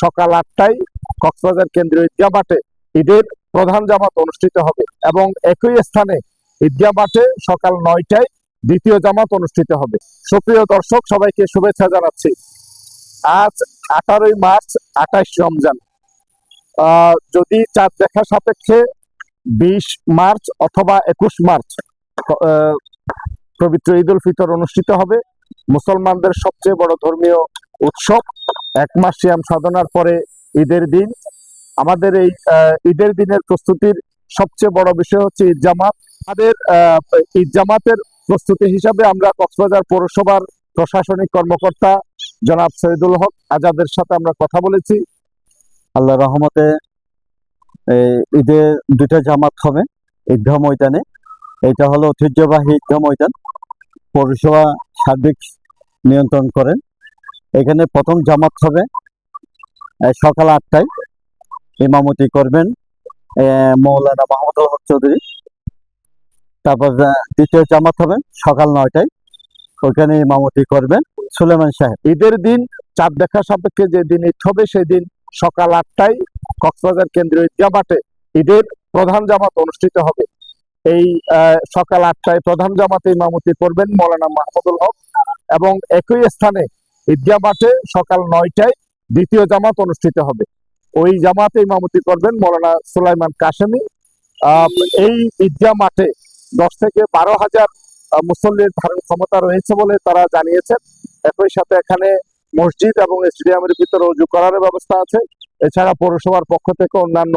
সকাল 8টায় কক্সবাজার কেন্দ্রীয় ঈদগাহ মাঠে ঈদের প্রধান জামাত অনুষ্ঠিত হবে এবং একই স্থানে ঈদগাহ মাঠে সকাল 9টায় দ্বিতীয় জামাত অনুষ্ঠিত হবে। সুপ্রিয় দর্শক, সবাইকে শুভেচ্ছা জানাচ্ছি। আজ 18ই মার্চ, 28 রমজান। যদি চাঁদ দেখা সাপেক্ষে 20 মার্চ অথবা 21 মার্চ পবিত্র ঈদ উল ফিতর অনুষ্ঠিত হবে। মুসলমানদের সবচেয়ে বড় ধর্মীয় উৎসব। এক মাস সিয়াম সাধনার পরে ঈদের দিন। আমাদের এই ঈদের দিনের প্রস্তুতির সবচেয়ে বড় বিষয় হচ্ছে ঈদ জামাত। আমাদের ঈদ জামাতের প্রস্তুতি হিসাবে আমরা কক্সবাজার পৌরসভার প্রশাসনিক কর্মকর্তা জনাব সৈয়দুল হক আজাদের সাথে আমরা কথা বলেছি। আল্লাহ রহমতে ঈদে দুইটা জামাত হবে ঈদগাহ ময়দানে। এটা হলো ঐতিহ্যবাহী ঈদগাহ ময়দান, পৌরসভা সার্বিক নিয়ন্ত্রণ করেন। এখানে প্রথম জামাত হবে সকাল 8টায়, ইমামতি করবেন মৌলানা মাহমুদুল হক চৌধুরী। তারপর দ্বিতীয় জামাত হবে সকাল 9টায়, ওইখানে ইমামতি করবেন সুলেমান সাহেব। ঈদের দিন চাঁদ দেখা সাপেক্ষে যে দিন ঈদ হবে সেই দিন সকাল 8টায় কক্সবাজার কেন্দ্রীয় ঈদগাহ মাঠে ঈদের প্রধান জামাত অনুষ্ঠিত হবে। এই সকাল 8টায় প্রধান জামাতে ইমামতি করবেন মৌলানা মাহমুদুল হক এবং একই স্থানে ঈদগাহ মাঠে সকাল 9টায় দ্বিতীয় জামাত অনুষ্ঠিত হবে। ওই জামাতে ইমামতি করবেন মৌলানা সুলাইমান কাশেমি। এই ঈদগাহ মাঠে 10 থেকে 12,000 মুসল্লির ধারণ ক্ষমতা রয়েছে বলে তারা জানিয়েছেন। একই সাথে এখানে মসজিদ এবং স্টেডিয়ামের ভিতরে ওযু করার ব্যবস্থা আছে। এছাড়া পৌরসভার পক্ষ থেকে অন্যান্য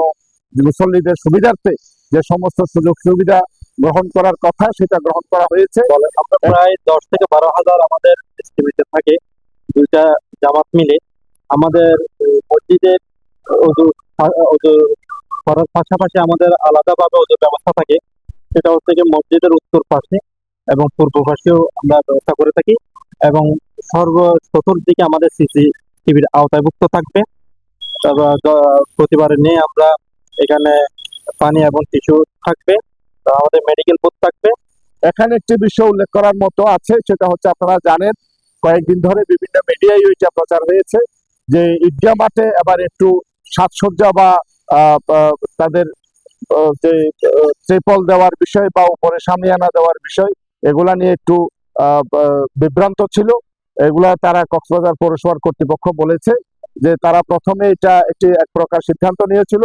মুসল্লিদের সুবিধার্থে যে সমস্ত সুযোগ সুবিধা গ্রহণ করার কথা সেটা গ্রহণ করা হয়েছে। আমরা প্রায় 10 থেকে 12,000 আমাদের এস্টিমেটে থাকে দুইটা জামাত মিলে। আমাদের মসজিদের ওযু করার পাশাপাশি আমাদের আলাদাভাবে ওযুর ব্যবস্থা থাকে। সেটা হচ্ছে যে মসজিদের উত্তর পাশে এবং পূর্ব পাশেও আমরা ব্যবস্থা করে থাকি এবং চতুর্দিকে আমাদের সিসিটিভির আওতায়ভুক্ত থাকবে। তারপর প্রতিবারের নিয়ে আমরা এখানে পানি এবং টিস্যু থাকবে, আমাদের মেডিকেল বুথ থাকবে। এখানে একটি বিষয় উল্লেখ করার মতো আছে, সেটা হচ্ছে আপনারা জানেন কয়েকদিন ধরে বিভিন্ন মিডিয়ায় ওইটা প্রচার হয়েছে যে ঈদগাহ মাঠে এবার একটু সাজসজ্জা বা তাদের যে ট্রিপল দেওয়ার বিষয় বা উপরে সামিয়ানা দেওয়ার বিষয়, এগুলা নিয়ে একটু বিভ্রান্ত ছিল। এগুলা তারা কক্সবাজার পৌরসভার কর্তৃপক্ষ বলেছে যে তারা প্রথমে এটা এক প্রকার সিদ্ধান্ত নিয়েছিল,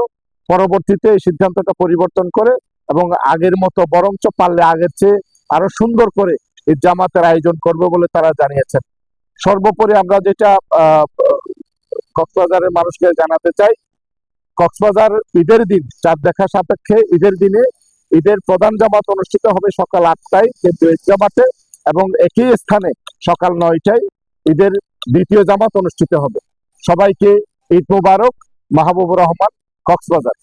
পরবর্তীতে এই সিদ্ধান্তটা পরিবর্তন করে এবং আগের মতো বরঞ্চ পারলে আগের চেয়ে আরো সুন্দর করে ঈদ জামাতের আয়োজন করবে বলে তারা জানিয়েছেন। সর্বোপরি আমরা যেটা কক্সবাজারের মানুষকে জানাতে চাই, কক্সবাজার ঈদের দিন চাঁদ দেখা সাপেক্ষে ঈদের দিনে ঈদের প্রধান জামাত অনুষ্ঠিত হবে সকাল 8টায় কেন্দ্রীয় ঈদগাহ মাঠে এবং একই স্থানে সকাল 9টায় ঈদের দ্বিতীয় জামাত অনুষ্ঠিত হবে। সবাইকে ঈদ মোবারক। মাহবুবুর রহমান, কক্সবাজার।